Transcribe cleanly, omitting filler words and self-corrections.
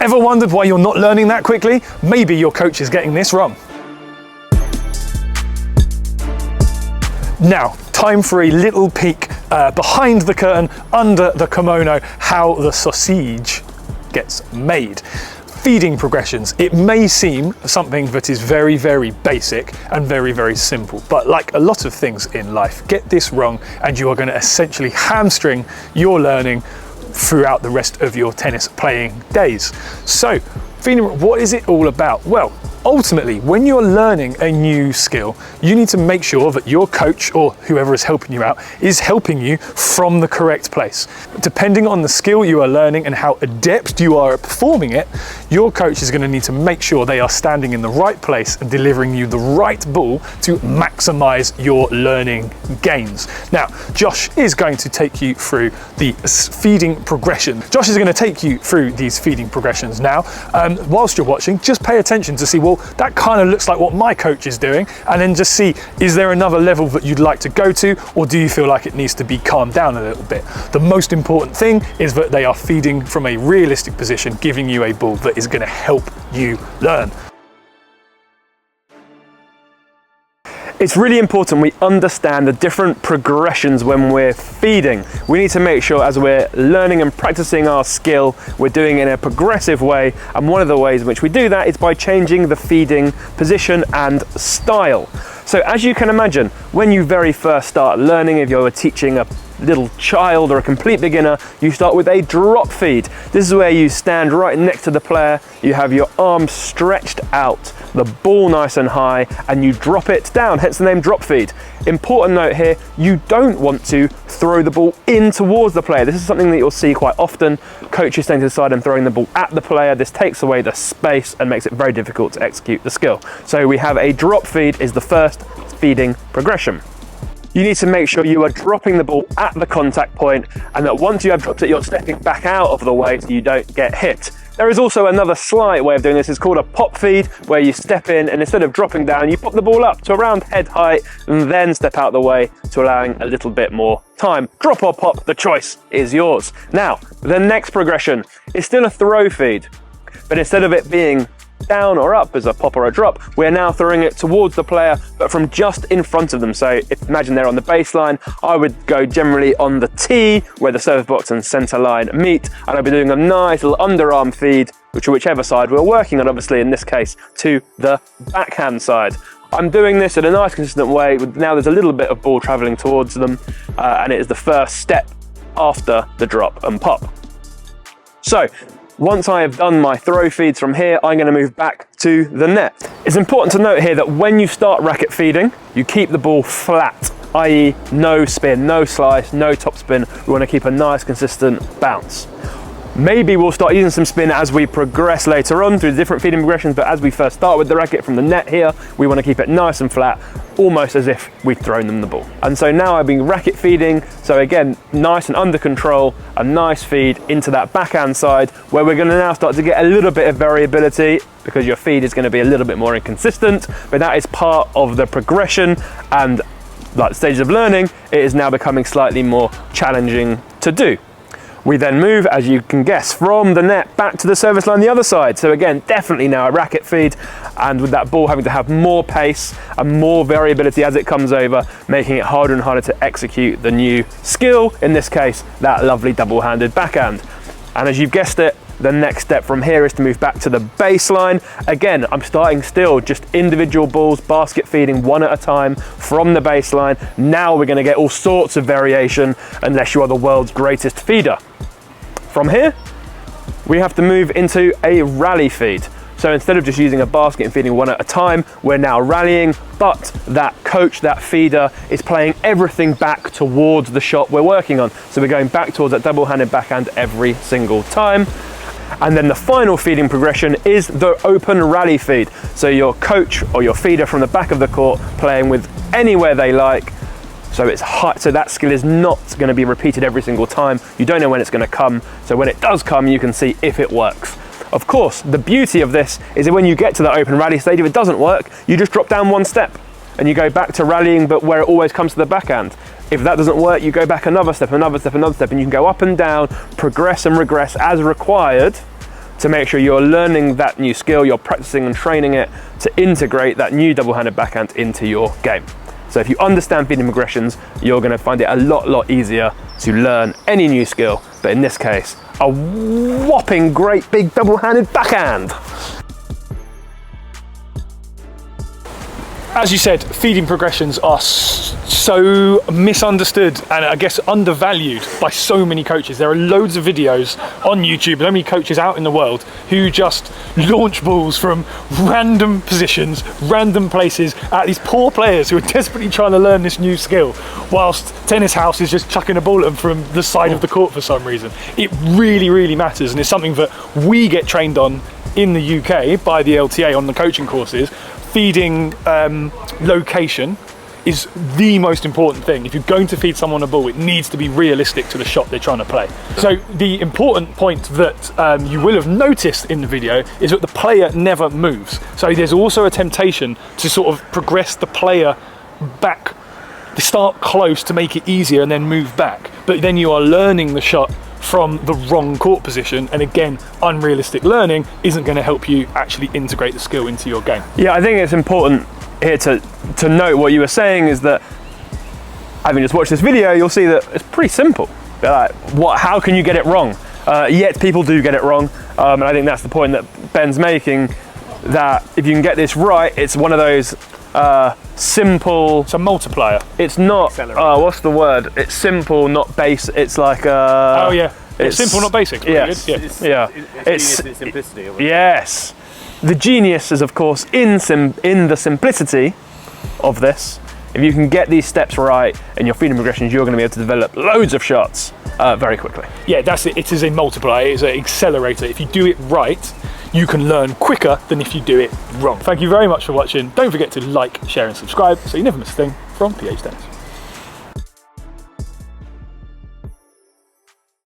Ever wondered why you're not learning that quickly? Maybe your coach is getting this wrong. Now, time for a little peek behind the curtain, under the kimono, how the sausage gets made. Feeding progressions. It may seem something that is very, very basic and very, very simple, but like a lot of things in life, get this wrong and you are going to essentially hamstring your learning throughout the rest of your tennis playing days. So, feeding, what is it all about? Well, ultimately, when you're learning a new skill, you need to make sure that your coach or whoever is helping you out is helping you from the correct place. Depending on the skill you are learning and how adept you are at performing it, your coach is going to need to make sure they are standing in the right place and delivering you the right ball to maximize your learning gains. Now, Josh is going to take you through the feeding progression. Josh is going to take you through these feeding progressions now. Whilst you're watching, just pay attention to see, well, that kind of looks like what my coach is doing, and then just see, is there another level that you'd like to go to, or do you feel like it needs to be calmed down a little bit? The most important thing is that they are feeding from a realistic position, giving you a ball that is going to help you learn. It's really important we understand the different progressions when we're feeding. We need to make sure as we're learning and practicing our skill, we're doing it in a progressive way, and one of the ways in which we do that is by changing the feeding position and style. So as you can imagine, when you very first start learning, if you're teaching a little child or a complete beginner, you start with a drop feed. This is where you stand right next to the player, you have your arms stretched out, the ball nice and high, and you drop it down, hence the name drop feed. Important note here, you don't want to throw the ball in towards the player. This is something that you'll see quite often, coaches standing to the side and throwing the ball at the player. This takes away the space and makes it very difficult to execute the skill. So we have a drop feed is the first feeding progression. You need to make sure you are dropping the ball at the contact point, and that once you have dropped it, you're stepping back out of the way so you don't get hit. There is also another slight way of doing this. It's called a pop feed, where you step in and instead of dropping down, you pop the ball up to around head height and then step out the way to allowing a little bit more time. Drop or pop, the choice is yours. Now, the next progression is still a throw feed, but instead of it being down or up as a pop or a drop, we're now throwing it towards the player, but from just in front of them. So if imagine they're on the baseline, I would go generally on the tee where the service box and center line meet, and I'd be doing a nice little underarm feed, whichever side we're working on, obviously in this case to the backhand side. I'm doing this in a nice consistent way. Now there's a little bit of ball traveling towards them, and it is the first step after the drop and pop. So once I have done my throw feeds from here, I'm going to move back to the net. It's important to note here that when you start racket feeding, you keep the ball flat, i.e. no spin, no slice, no topspin. We want to keep a nice consistent bounce. Maybe we'll start using some spin as we progress later on through the different feeding progressions, but as we first start with the racket from the net here, we want to keep it nice and flat, almost as if we'd thrown them the ball. And so now I've been racket feeding, so again, nice and under control, a nice feed into that backhand side, where we're going to now start to get a little bit of variability, because your feed is going to be a little bit more inconsistent, but that is part of the progression, and like stages of learning, it is now becoming slightly more challenging to do. We then move, as you can guess, from the net back to the service line the other side. So again, definitely now a racket feed, and with that ball having to have more pace and more variability as it comes over, making it harder and harder to execute the new skill, in this case, that lovely double-handed backhand. And as you've guessed it, the next step from here is to move back to the baseline. Again, I'm starting still just individual balls, basket feeding one at a time from the baseline. Now we're going to get all sorts of variation unless you are the world's greatest feeder. From here, we have to move into a rally feed. So instead of just using a basket and feeding one at a time, we're now rallying, but that coach, that feeder, is playing everything back towards the shot we're working on. So we're going back towards that double-handed backhand every single time. And then the final feeding progression is the open rally feed. So your coach or your feeder from the back of the court playing with anywhere they like. So it's high, so that skill is not going to be repeated every single time. You don't know when it's going to come. So when it does come, you can see if it works. Of course, the beauty of this is that when you get to that open rally stage, if it doesn't work, you just drop down one step and you go back to rallying, but where it always comes to the backhand. If that doesn't work, you go back another step, another step, another step, and you can go up and down, progress and regress as required to make sure you're learning that new skill, you're practicing and training it to integrate that new double-handed backhand into your game. So if you understand feeding progressions, you're going to find it a lot easier to learn any new skill, but in this case, a whopping great big double-handed backhand. As you said, feeding progressions are so misunderstood and I guess undervalued by so many coaches. There are loads of videos on YouTube, so many coaches out in the world who just launch balls from random positions, random places at these poor players who are desperately trying to learn this new skill, whilst Tennis House is just chucking a ball at them from the side of the court for some reason. It really matters, and it's something that we get trained on in the UK by the LTA on the coaching courses. Feeding location is the most important thing. If you're going to feed someone a ball, it needs to be realistic to the shot they're trying to play. So the important point that you will have noticed in the video is that the player never moves. So there's also a temptation to sort of progress the player back. They start close to make it easier and then move back. But then you are learning the shot from the wrong court position, and again, unrealistic learning isn't going to help you actually integrate the skill into your game. Yeah, I think it's important here to note what you were saying is that, having just watched this video, you'll see that it's pretty simple. How can you get it wrong? Yet people do get it wrong, and I think that's the point that Ben's making, that if you can get this right, it's one of those simple. It's a multiplier. It's not. What's the word? It's simple, not base. It's like. Oh yeah. It's simple, not basic. Yes. Really good. Yeah. It's simplicity. Yes. The genius is, of course, in the simplicity of this. If you can get these steps right in your feeding progressions, you're going to be able to develop loads of shots very quickly. Yeah, that's it. It is a multiplier. It is an accelerator. If you do it right, you can learn quicker than if you do it wrong. Thank you very much for watching. Don't forget to like, share and subscribe so you never miss a thing from PH Tennis.